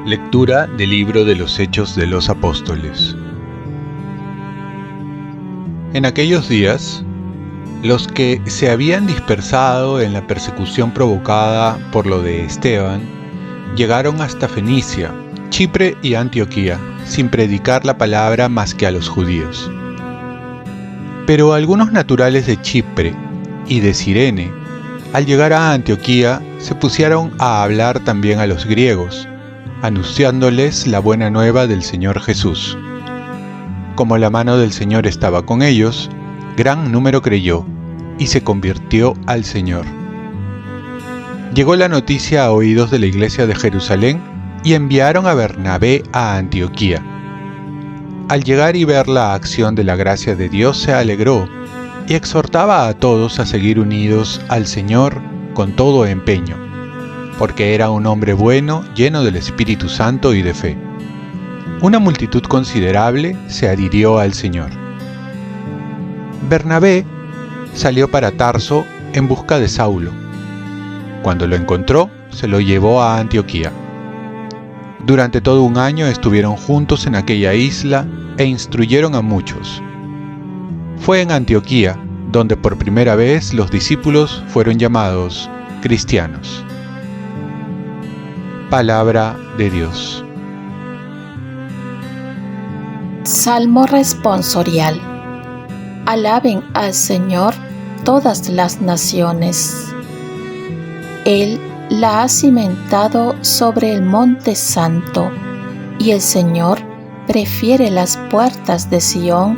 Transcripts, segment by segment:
Lectura del libro de los Hechos de los Apóstoles. En aquellos días, los que se habían dispersado en la persecución provocada por lo de Esteban, llegaron hasta Fenicia, Chipre y Antioquía, sin predicar la palabra más que a los judíos. Pero algunos naturales de Chipre y de Cirene, al llegar a Antioquía, se pusieron a hablar también a los griegos, anunciándoles la buena nueva del Señor Jesús. Como la mano del Señor estaba con ellos, gran número creyó y se convirtió al Señor. Llegó la noticia a oídos de la iglesia de Jerusalén y enviaron a Bernabé a Antioquía. Al llegar y ver la acción de la gracia de Dios se alegró y exhortaba a todos a seguir unidos al Señor con todo empeño, porque era un hombre bueno, lleno del Espíritu Santo y de fe. Una multitud considerable se adhirió al Señor. Bernabé salió para Tarso en busca de Saulo. Cuando lo encontró, se lo llevó a Antioquía. Durante todo un año estuvieron juntos en aquella isla e instruyeron a muchos. Fue en Antioquía donde por primera vez los discípulos fueron llamados cristianos. Palabra de Dios. Salmo responsorial. Alaben al Señor todas las naciones. Él la ha cimentado sobre el monte santo, y el Señor prefiere las puertas de Sión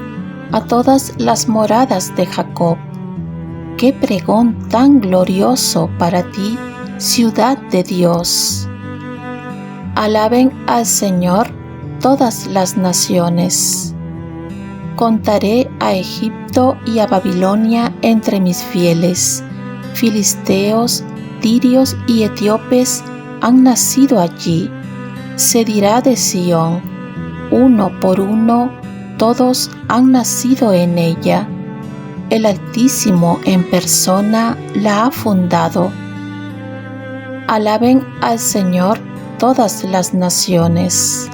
a todas las moradas de Jacob. ¡Qué pregón tan glorioso para ti, ciudad de Dios! Alaben al Señor todas las naciones. Contaré a Egipto y a Babilonia entre mis fieles. Filisteos, tirios y etíopes han nacido allí. Se dirá de Sión, uno por uno, todos han nacido en ella. El Altísimo en persona la ha fundado. Alaben al Señor todas las naciones.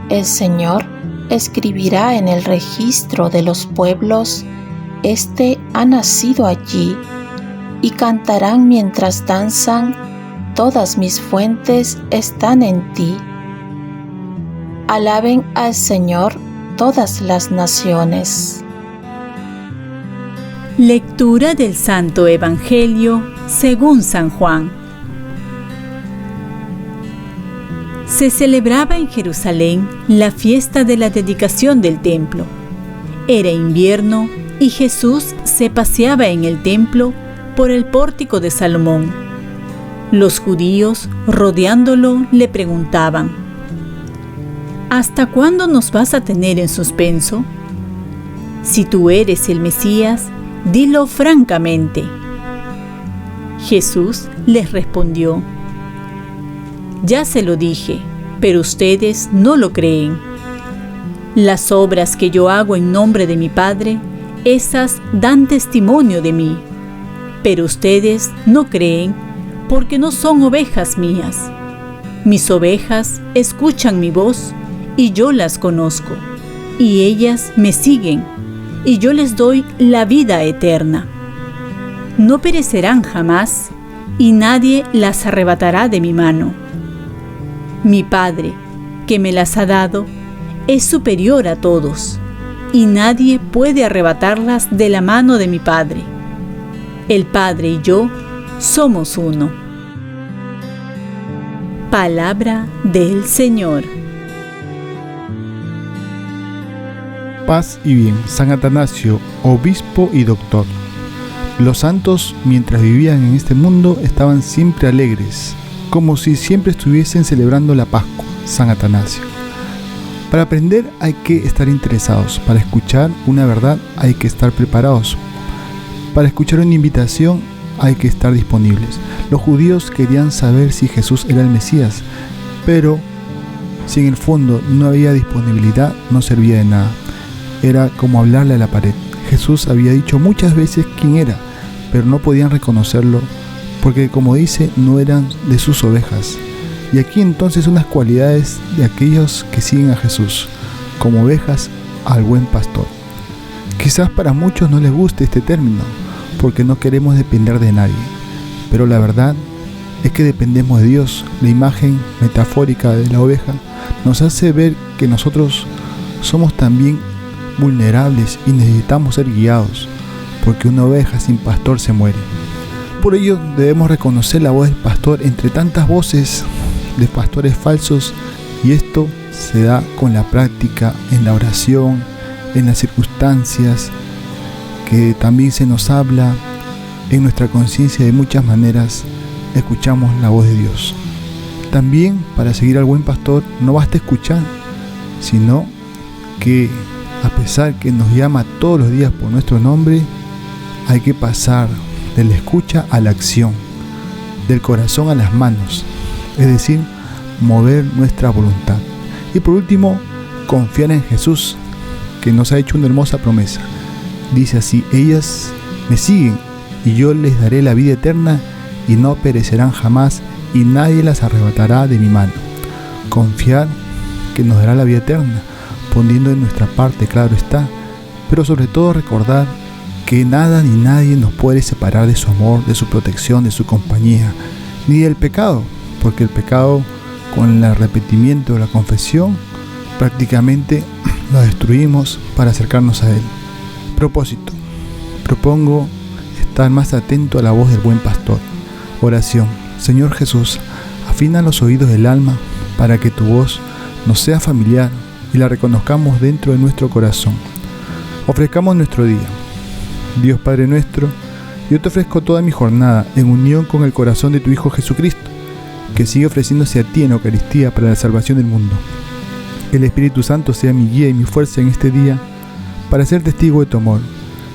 El Señor escribirá en el registro de los pueblos, este ha nacido allí, y cantarán mientras danzan, todas mis fuentes están en ti. Alaben al Señor todas las naciones. Lectura del Santo Evangelio según San Juan. Se celebraba en Jerusalén la fiesta de la dedicación del templo. Era invierno y Jesús se paseaba en el templo por el pórtico de Salomón. Los judíos, rodeándolo, le preguntaban: ¿Hasta cuándo nos vas a tener en suspenso? Si tú eres el Mesías, dilo francamente. Jesús les respondió: Ya se lo dije, pero ustedes no lo creen. Las obras que yo hago en nombre de mi Padre, esas dan testimonio de mí, pero ustedes no creen porque no son ovejas mías. Mis ovejas escuchan mi voz y yo las conozco, y ellas me siguen, y yo les doy la vida eterna. No perecerán jamás, y nadie las arrebatará de mi mano. Mi Padre, que me las ha dado, es superior a todos, y nadie puede arrebatarlas de la mano de mi Padre. El Padre y yo somos uno. Palabra del Señor. Paz y bien, San Atanasio, obispo y doctor. Los santos, mientras vivían en este mundo, estaban siempre alegres, como si siempre estuviesen celebrando la Pascua. San Atanasio. Para aprender hay que estar interesados, para escuchar una verdad hay que estar preparados, para escuchar una invitación hay que estar disponibles. Los judíos querían saber si Jesús era el Mesías, pero si en el fondo no había disponibilidad, no servía de nada. era como hablarle a la pared. Jesús había dicho muchas veces quién era, pero no podían reconocerlo porque, como dice, no eran de sus ovejas. Y aquí entonces unas cualidades de aquellos que siguen a Jesús, como ovejas al buen pastor. Quizás para muchos no les guste este término, porque no queremos depender de nadie, pero la verdad es que dependemos de Dios. La imagen metafórica de la oveja nos hace ver que nosotros somos también vulnerables y necesitamos ser guiados, porque una oveja sin pastor se muere. Por ello debemos reconocer la voz del pastor entre tantas voces de pastores falsos, y esto se da con la práctica, en la oración, en las circunstancias que también se nos habla, en nuestra conciencia. De muchas maneras escuchamos la voz de Dios. También para seguir al buen pastor no basta escuchar, sino que a pesar que nos llama todos los días por nuestro nombre, hay que pasar de la escucha a la acción, del corazón a las manos, es decir, mover nuestra voluntad. Y por último, confiar en Jesús, que nos ha hecho una hermosa promesa. Dice así: ellas me siguen y yo les daré la vida eterna y no perecerán jamás, y nadie las arrebatará de mi mano. Confiar que nos dará la vida eterna, poniendo en nuestra parte, claro está, pero sobre todo recordar que nada ni nadie nos puede separar de su amor, de su protección, de su compañía, ni del pecado, porque el pecado, con el arrepentimiento, la confesión, prácticamente lo destruimos para acercarnos a Él. Propósito: propongo estar más atento a la voz del buen pastor. Oración: Señor Jesús, afina los oídos del alma para que tu voz nos sea familiar y la reconozcamos dentro de nuestro corazón. Ofrezcamos nuestro día. Dios Padre nuestro, yo te ofrezco toda mi jornada en unión con el corazón de tu Hijo Jesucristo, que sigue ofreciéndose a ti en Eucaristía para la salvación del mundo. Que el Espíritu Santo sea mi guía y mi fuerza en este día para ser testigo de tu amor.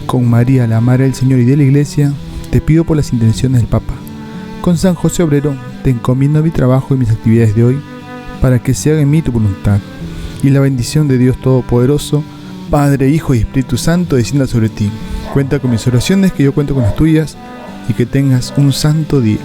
Con María, la Madre del Señor y de la Iglesia, te pido por las intenciones del Papa. Con San José Obrero, te encomiendo mi trabajo y mis actividades de hoy, para que se haga en mí tu voluntad. Y la bendición de Dios Todopoderoso, Padre, Hijo y Espíritu Santo, descienda sobre ti. Cuenta con mis oraciones, que yo cuento con las tuyas, y que tengas un santo día.